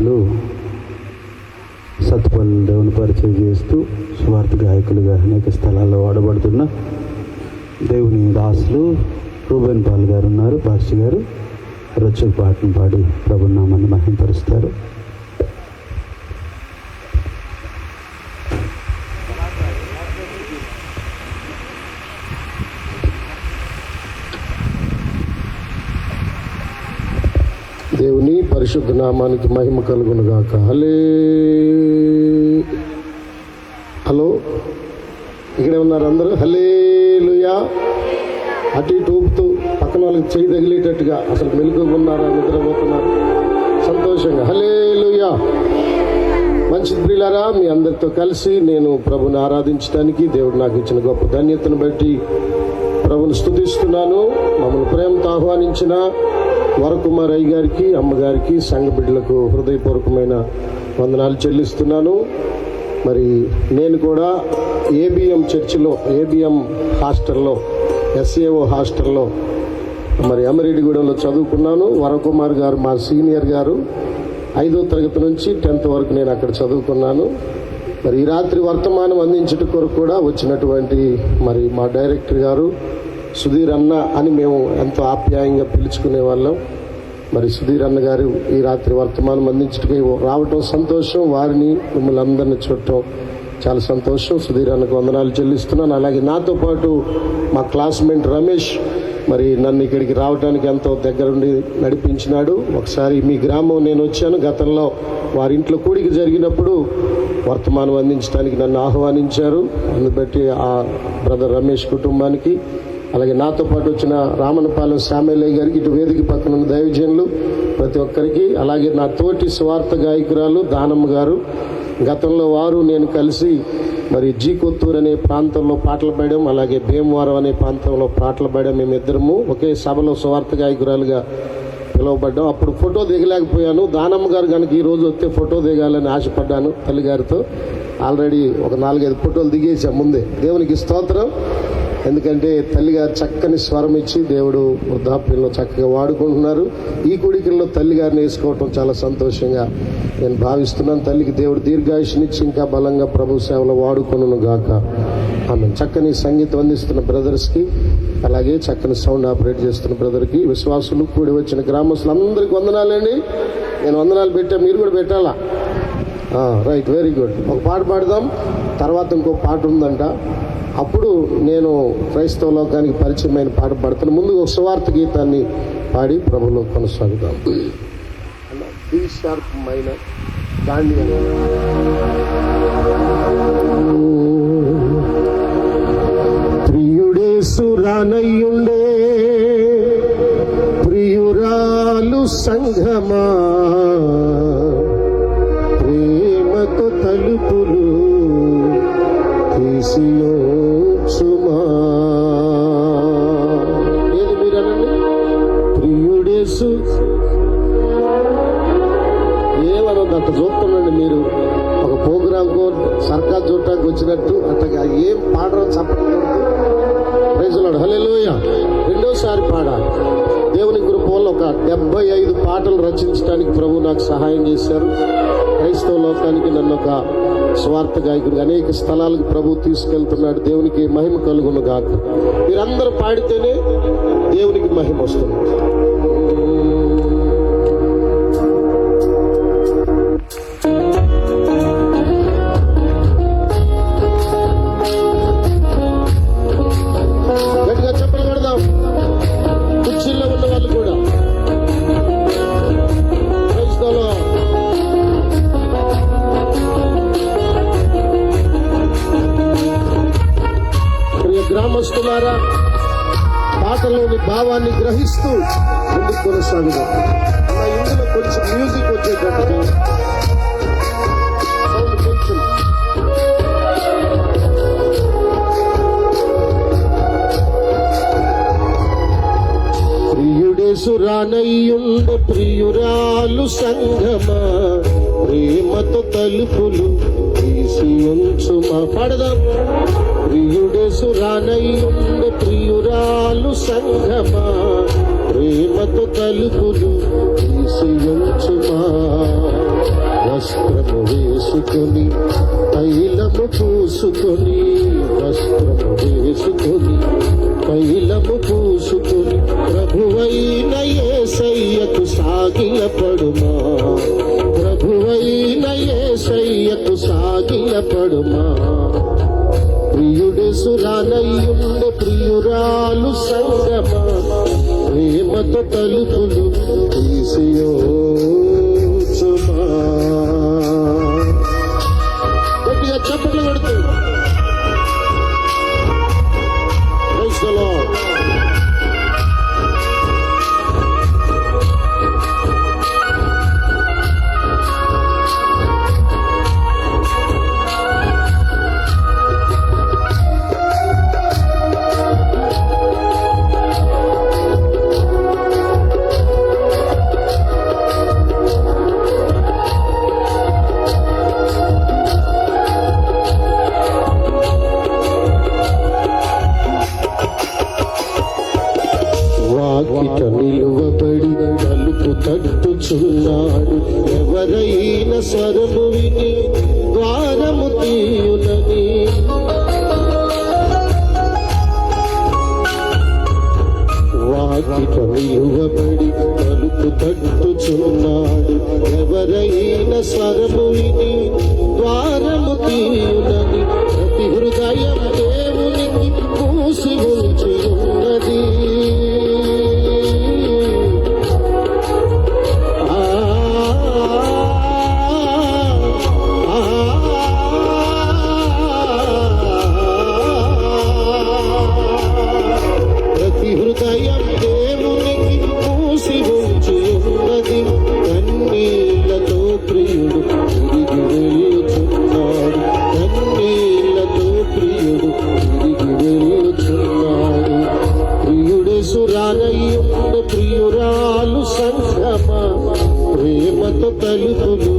దాసులు సత్తుపల్లి దేవుని పరిచయం చేస్తూ స్వార్థ గాయకులుగా అనేక స్థలాల్లో వాడబడుతున్న దేవుని దాసులు రూబెన్ పాల్ గారు ఉన్నారు. పాస్టర్ గారు రొచ్చు పాటను పాడి ప్రభు నామాన్ని మహిమపరుస్తారు. దేవుని పరిశుద్ధ నామానికి మహిమ కలుగును గాక. హలో, ఇక్కడే ఉన్నారు అందరూ. హల్లెలూయా. అటు ఇటు ఊపుతూ పక్కన వాళ్ళకి చేయి తగిలేటట్టుగా అసలు మెలుగుగా ఉన్నారా, నిద్రపోతున్నారు సంతోషంగా. హల్లెలూయా. మంచి ప్రియులారా, మీ అందరితో కలిసి నేను ప్రభుని ఆరాధించడానికి దేవుడు నాకు ఇచ్చిన గొప్ప ధన్యతను బట్టి ప్రభుని స్తుతిస్తున్నాను. మమ్మల్ని ప్రేమతో ఆహ్వానించిన వరకుమార్ అయ్య గారికి, అమ్మగారికి, సంఘ బిడ్డలకు హృదయపూర్వకమైన వందనాలు చెల్లిస్తున్నాను. మరి నేను కూడా ఏబిఎం చర్చిలో, ఏబిఎం హాస్టల్లో, ఎస్ఏఓ హాస్టల్లో మరి అమరెడ్డిగూడెంలో చదువుకున్నాను. వరకుమార్ గారు మా సీనియర్ గారు. 5వ తరగతి నుంచి 10th వరకు నేను అక్కడ చదువుకున్నాను. మరి ఈ రాత్రి వర్తమానం అందించడం కొరకు కూడా వచ్చినటువంటి మరి మా డైరెక్టర్ గారు సుధీర్ అన్న అని మేము ఎంతో ఆప్యాయంగా పిలుచుకునే వాళ్ళం. మరి సుధీర్ అన్న గారు ఈ రాత్రి వర్తమానం అందించడానికి రావటం సంతోషం. వారిని మిమ్మల్ని అందరినీ చూడటం చాలా సంతోషం. సుధీర్ అన్నకు వందనాలు చెల్లిస్తున్నాను. అలాగే నాతో పాటు మా క్లాస్మేట్ రమేష్ మరి నన్ను ఇక్కడికి రావడానికి ఎంతో దగ్గరుండి నడిపించినాడు. ఒకసారి మీ గ్రామం నేను వచ్చాను. గతంలో వారింట్లో కూడిక జరిగినప్పుడు వర్తమానం అందించడానికి నన్ను ఆహ్వానించారు. అందుబట్టి ఆ బ్రదర్ రమేష్ కుటుంబానికి, అలాగే నాతో పాటు వచ్చిన రామనపాలెం శామేలయ్య గారికి, ఇటు వేదిక పక్కన ఉన్న దైవజనులు ప్రతి ఒక్కరికి, అలాగే నా తోటి స్వార్థ గాయకురాలు దానమ్మ గారు, గతంలో వారు నేను కలిసి మరి జీ కొత్తూరు అనే ప్రాంతంలో పాటలు పాడాం, అలాగే భీమవరం అనే ప్రాంతంలో పాటలు పాడాం. మేమిద్దరము ఒకే సభలో స్వార్థ గాయకురాలుగా పిలువబడ్డాం. అప్పుడు ఫోటో దిగలేకపోయాను. దానమ్మ గారు కనుక ఈరోజు వస్తే ఫోటో దిగాలని ఆశపడ్డాను. తల్లిగారితో ఆల్రెడీ ఒక 4-5 ఫోటోలు దిగేసాం ముందే. దేవునికి స్తోత్రం. ఎందుకంటే తల్లిగారు చక్కని స్వరం ఇచ్చి దేవుడు వృద్ధాప్యంలో చక్కగా వాడుకుంటున్నారు. ఈ కూడికల్లో తల్లిగారిని వేసుకోవటం చాలా సంతోషంగా నేను భావిస్తున్నాను. తల్లికి దేవుడు దీర్ఘాయుష్నిచ్చి ఇంకా బలంగా ప్రభు సేవలో వాడుకొనును గాక. ఆమె చక్కని సంగీతం అందిస్తున్న బ్రదర్స్కి, అలాగే చక్కని సౌండ్ ఆపరేట్ చేస్తున్న బ్రదర్కి, విశ్వాసులు కూడి వచ్చిన గ్రామస్తులు అందరికీ వందనాలండి. నేను వందనాలు పెట్టా, మీరు కూడా పెట్టాలా? Right, very good. ఒక పాట పాడదాం, తర్వాత ఇంకో పాట ఉందంట. అప్పుడు నేను క్రైస్తవ లోకానికి పరిచయమైన పాట పాడుతాను. ముందు ఒక సువార్త గీతాన్ని పాడి ప్రభులో కొనసాగుతాం. డి షార్ప్ మైనర్ గాంధీ. ప్రియుడేసు రానయ్యుండే ప్రియురాలు సంఘమా, ప్రేమతో తలుపులు తీసియోచుమా. ఏది మీరనండి? ప్రియుడేసు ఏమన్నది అట్ట చూస్తున్నాండి. మీరు ఒక ప్రోగ్రాంకో సర్కార్ చూడటానికి వచ్చినట్టు అట్టగా ఏం పాడరో చెప్పకూడదు. ప్రైజులాడు. హల్లెలూయా. రెండోసారి పాడాలి. దేవుని కృప వల్ల ఒక 75 పాటలు రచించడానికి ప్రభు నాకు సహాయం చేశారు. క్రైస్తవ లోకానికి నన్ను ఒక స్వార్థ గాయకుడు అనేక స్థలాలకు ప్రభు తీసుకెళ్తున్నాడు. దేవునికి మహిమ కలుగును గాక. మీరందరూ పాడితేనే దేవునికి మహిమ వస్తుంది. గట్టిగా చెప్పలు కొడదాం. కుర్చీల్లో ఉన్న వాళ్ళు కూడా క్రైస్తవులో గ్రామస్తులారా, పాటలోని భావాన్ని గ్రహిస్తూ ముందుకు కొనసాగుదాం. ఇందులో కొంచెం మ్యూజిక్ వచ్చేటట్టు కొంచెం ప్రియుడేసు రానయ్యుండే ప్రియురాలు సంఘమా, ప్రేమతో తలుపులు తీసి ఉంచుమా. పాడదాం. ప్రియుడేసు రానయ్యుండే ప్రియురాలు సంఘమా, ప్రేమతో తలుపులు తీసి ఉంచుమా. వస్త్రము వేసుకొని తైలము పూసుకొని వస్త్రము వేసుకొని తైలము పూసుకొని ప్రభువైన యేసయ్యకు సాగిలపడుమా ప్రభువైన యేసయ్యకు సాగిలపడుమా ప్రియుడు సురానయ్యుండ ప్రియురాలు సంగమా ప్రేమతో తలుపులు తీసియోచుమా గట్టిగా చప్పట్లు కొడుతూ ప్రైజ్ ది లార్డ్. వాకిట నిలువబడి తలుపు తట్టుచున్నాడు ఎవరైనా స్వరము విని ద్వారము తీయునని వాకిట నిలువబడి తలుపు తట్టుచున్నాడు ఎవరైనా స్వరము విని ద్వారము తీయునని ప్రతి హృదయం దేవునికి మూసి ఉంచి ఉన్నది ప్రతి హృదయం దేవునికి మూసి ఉంచి ఉన్నది కన్నీళ్లతో ప్రియుడు తిరిగి వెళ్ళుచున్నాడు కన్నీళ్లతో ప్రియుడు తిరిగి వెళ్ళుచున్నాడు ప్రియుడే సురానయ్యుండ ప్రియురాలు సంగమా ప్రేమతో తలుపులు